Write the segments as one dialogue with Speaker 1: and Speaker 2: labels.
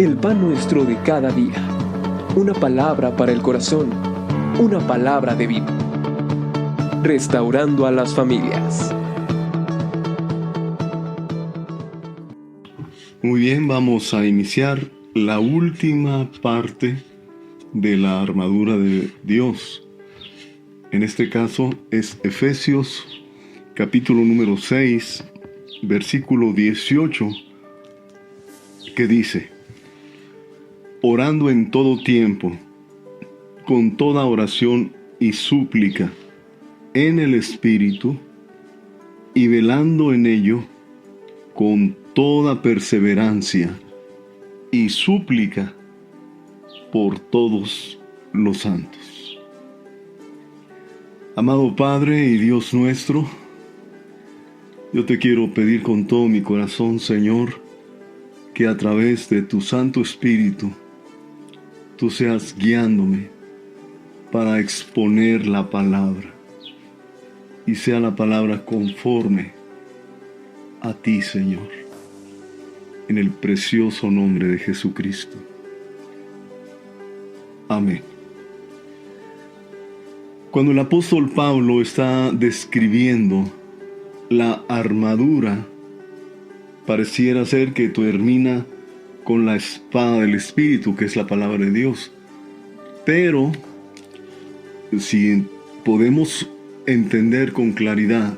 Speaker 1: El pan nuestro de cada día. Una palabra para el corazón. Una palabra de vida. Restaurando a las familias.
Speaker 2: Muy bien, vamos a iniciar la última parte de la armadura de Dios. En este caso es Efesios capítulo número 6, versículo 18, que dice: orando en todo tiempo, con toda oración y súplica, en el Espíritu, y velando en ello, con toda perseverancia y súplica por todos los santos. Amado Padre y Dios nuestro, yo te quiero pedir con todo mi corazón, Señor, que a través de tu Santo Espíritu, tú seas guiándome para exponer la palabra, y sea la palabra conforme a ti, Señor, en el precioso nombre de Jesucristo. Amén. Cuando el apóstol Pablo está describiendo la armadura, pareciera ser que termina con la espada del Espíritu, que es la palabra de Dios. Pero si podemos entender con claridad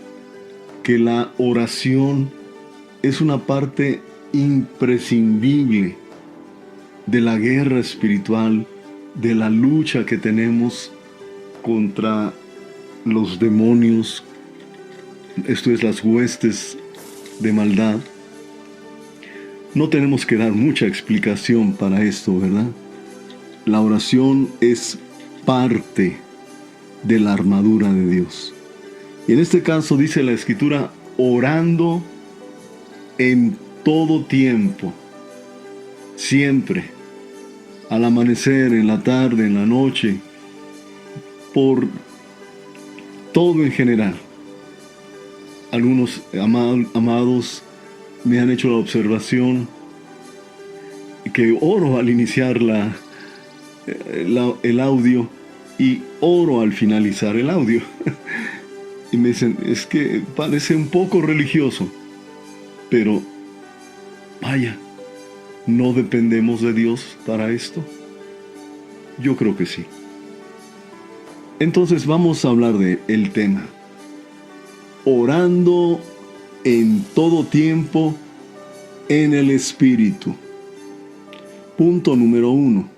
Speaker 2: que la oración es una parte imprescindible de la guerra espiritual, de la lucha que tenemos contra los demonios, esto es, las huestes de maldad, no tenemos que dar mucha explicación para esto, ¿verdad? La oración es parte de la armadura de Dios. Y en este caso dice la Escritura, orando en todo tiempo, siempre, al amanecer, en la tarde, en la noche, por todo en general. Algunos amados me han hecho la observación que oro al iniciar el audio y oro al finalizar el audio. Y me dicen, es que parece un poco religioso, pero vaya, ¿no dependemos de Dios para esto? Yo creo que sí. Entonces vamos a hablar del tema. Orando en todo tiempo en el Espíritu. Punto número 1.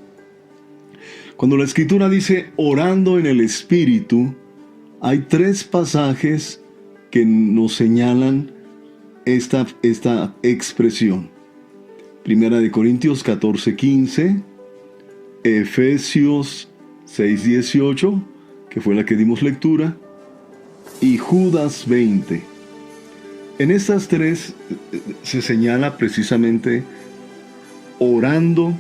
Speaker 2: Cuando la Escritura dice orando en el Espíritu, hay 3 pasajes que nos señalan esta expresión. Primera de Corintios 14:15, Efesios 6:18, que fue la que dimos lectura, y Judas 20. En estas 3 se señala precisamente orando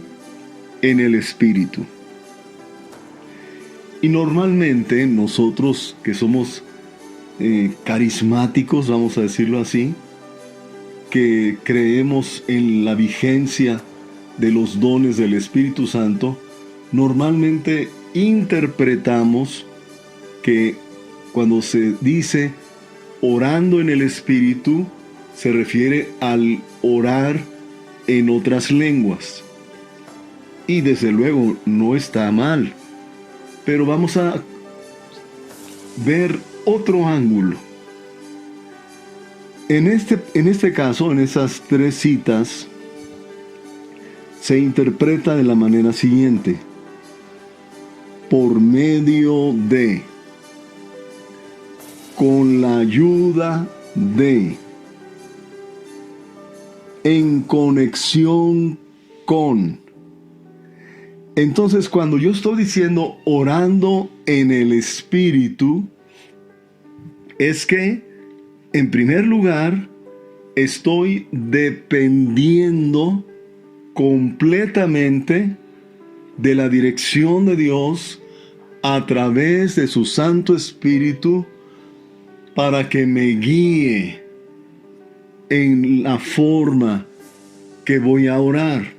Speaker 2: en el Espíritu. Y normalmente nosotros que somos carismáticos, vamos a decirlo así, que creemos en la vigencia de los dones del Espíritu Santo, normalmente interpretamos que cuando se dice orando en el Espíritu, se refiere al orar en otras lenguas. Y desde luego no está mal, pero vamos a ver otro ángulo. En este caso, en esas 3 citas, se interpreta de la manera siguiente: por medio de, con la ayuda de, en conexión con. Entonces, cuando yo estoy diciendo orando en el Espíritu, es que, en primer lugar, estoy dependiendo completamente de la dirección de Dios a través de su Santo Espíritu para que me guíe en la forma que voy a orar.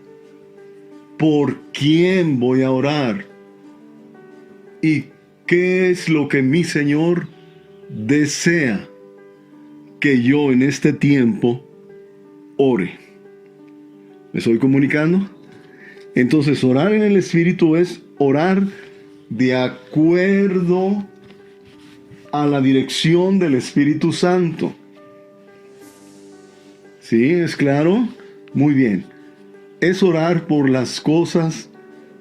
Speaker 2: ¿por quién voy a orar? ¿Y qué es lo que mi Señor desea que yo en este tiempo ore? ¿Me estoy comunicando? Entonces, orar en el Espíritu es orar de acuerdo a la dirección del Espíritu Santo. ¿Sí? ¿Es claro? Muy bien. Es orar por las cosas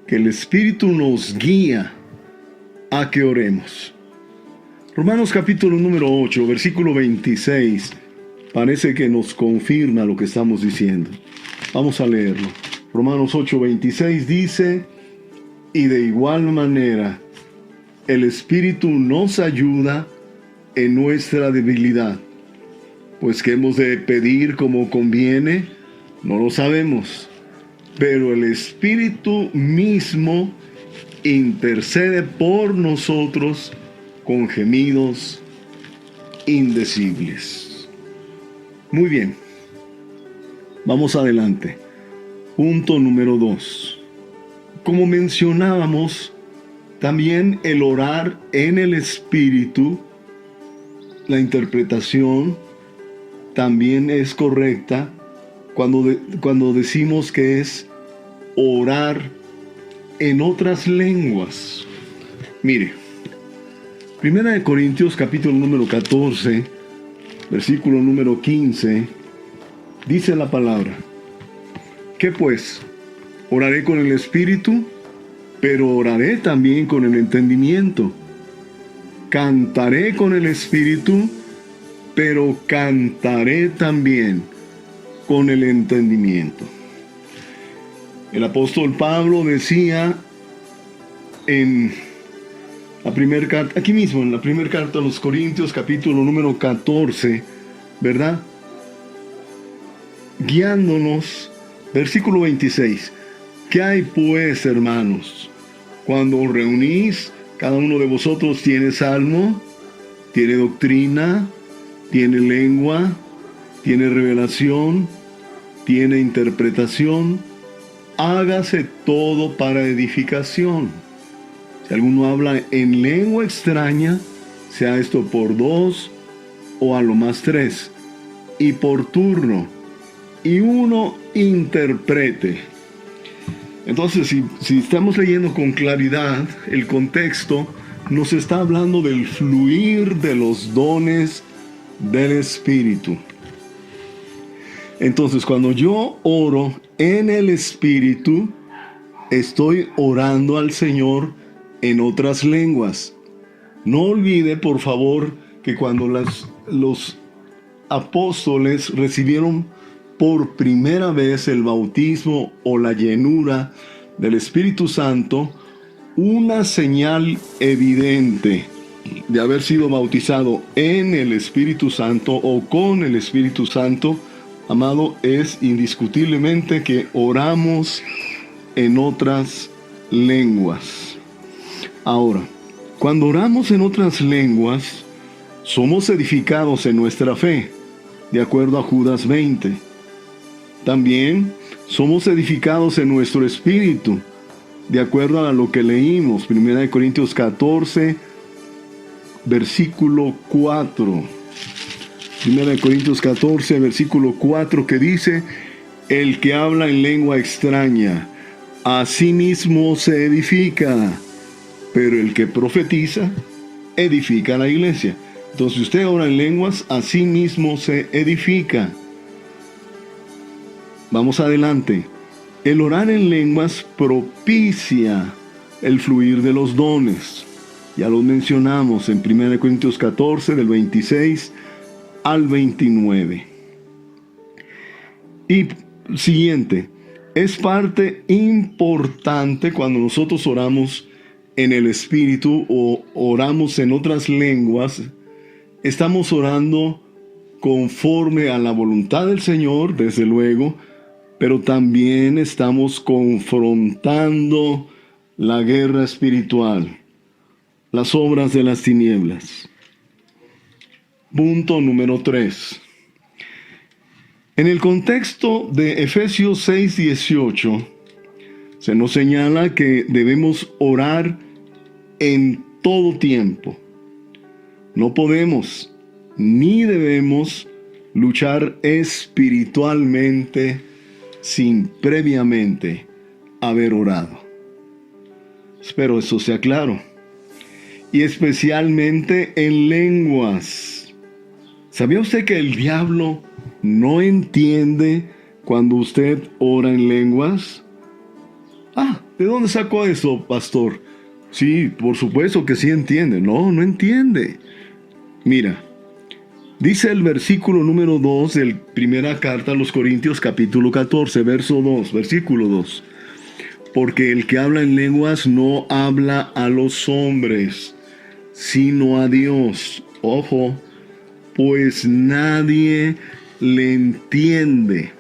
Speaker 2: que el Espíritu nos guía a que oremos. Romanos capítulo número 8, versículo 26, parece que nos confirma lo que estamos diciendo. Vamos a leerlo. Romanos 8, 26 dice: y de igual manera, el Espíritu nos ayuda en nuestra debilidad. Pues que hemos de pedir como conviene, no lo sabemos. Pero el Espíritu mismo intercede por nosotros con gemidos indecibles. Muy bien. Vamos adelante. Punto número 2. Como mencionábamos, también el orar en el Espíritu, la interpretación también es correcta cuando decimos que es orar en otras lenguas. Mire, 1 Corintios capítulo número 14, versículo número 15, dice la palabra: ¿qué pues? Oraré con el Espíritu, pero oraré también con el entendimiento. Cantaré con el Espíritu, pero cantaré también con el entendimiento. El apóstol Pablo decía en la primera carta, aquí mismo, en la primera carta a los Corintios, capítulo número 14, ¿verdad? Guiándonos, versículo 26. ¿Qué hay pues, hermanos? Cuando os reunís, cada uno de vosotros tiene salmo, tiene doctrina, tiene lengua, tiene revelación, tiene interpretación. Hágase todo para edificación. Si alguno habla en lengua extraña, sea esto por 2 o a lo más 3, y por turno, y uno interprete. Entonces, si estamos leyendo con claridad el contexto, nos está hablando del fluir de los dones del Espíritu. Entonces, cuando yo oro en el Espíritu, estoy orando al Señor en otras lenguas. No olvide, por favor, que cuando los apóstoles recibieron por primera vez el bautismo o la llenura del Espíritu Santo, una señal evidente de haber sido bautizado en el Espíritu Santo o con el Espíritu Santo, amado, es indiscutiblemente que oramos en otras lenguas. Ahora, cuando oramos en otras lenguas, somos edificados en nuestra fe, de acuerdo a Judas 20. También somos edificados en nuestro espíritu, de acuerdo a lo que leímos, 1 Corintios 14, versículo 4. 1 Corintios 14, versículo 4, que dice: el que habla en lengua extraña, a sí mismo se edifica, pero el que profetiza, edifica a la iglesia. Entonces, si usted ora en lenguas, a sí mismo se edifica. Vamos adelante. El orar en lenguas propicia el fluir de los dones. Ya lo mencionamos en 1 Corintios 14, del 26 al 29. Y siguiente, es parte importante cuando nosotros oramos en el Espíritu o oramos en otras lenguas, estamos orando conforme a la voluntad del Señor, desde luego, pero también estamos confrontando la guerra espiritual, las obras de las tinieblas. Punto número 3. En el contexto de Efesios 6:18, Se nos señala que debemos orar en todo tiempo. No podemos ni debemos luchar espiritualmente sin previamente haber orado. Espero eso sea claro. Y especialmente en lenguas. ¿Sabía usted que el diablo no entiende cuando usted ora en lenguas? ¿De dónde sacó eso, pastor? Sí, por supuesto que sí entiende. No entiende. Mira, dice el versículo número 2 de la primera carta a los Corintios, capítulo 14, versículo 2. Porque el que habla en lenguas no habla a los hombres, sino a Dios. Ojo, pues nadie le entiende,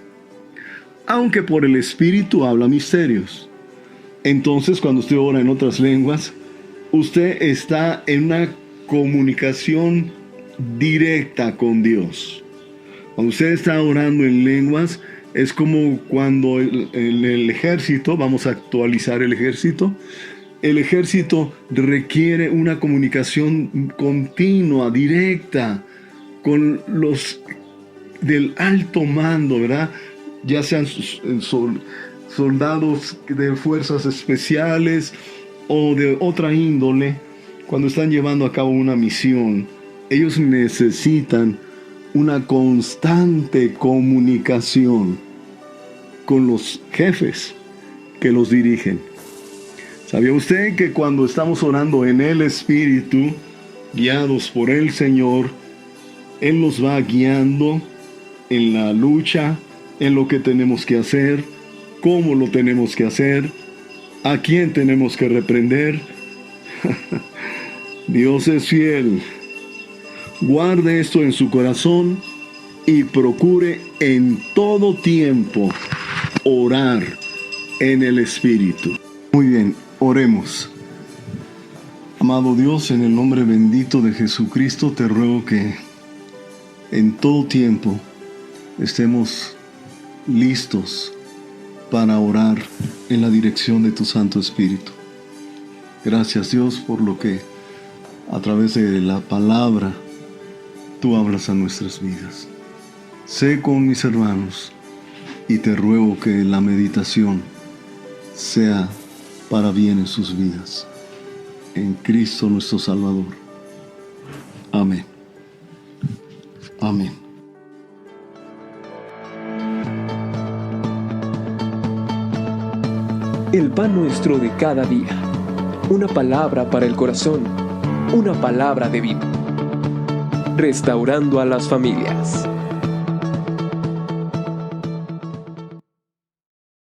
Speaker 2: aunque por el Espíritu habla misterios. Entonces, cuando usted ora en otras lenguas, usted está en una comunicación directa con Dios. Cuando usted está orando en lenguas, es como cuando el ejército, vamos a actualizar el ejército requiere una comunicación continua, directa, con los del alto mando, ¿verdad? Ya sean soldados de fuerzas especiales o de otra índole, cuando están llevando a cabo una misión, ellos necesitan una constante comunicación con los jefes que los dirigen. ¿Sabía usted que cuando estamos orando en el Espíritu, guiados por el Señor, Él nos va guiando en la lucha, en lo que tenemos que hacer, cómo lo tenemos que hacer, a quién tenemos que reprender? Dios es fiel. Guarde esto en su corazón y procure en todo tiempo orar en el Espíritu. Muy bien, oremos. Amado Dios, en el nombre bendito de Jesucristo, te ruego que en todo tiempo estemos listos para orar en la dirección de tu Santo Espíritu. Gracias, Dios, por lo que a través de la palabra tú hablas a nuestras vidas. Sé con mis hermanos y te ruego que la meditación sea para bien en sus vidas. En Cristo nuestro Salvador. Amén. Amén.
Speaker 1: El pan nuestro de cada día. Una palabra para el corazón. Una palabra de vida. Restaurando a las familias.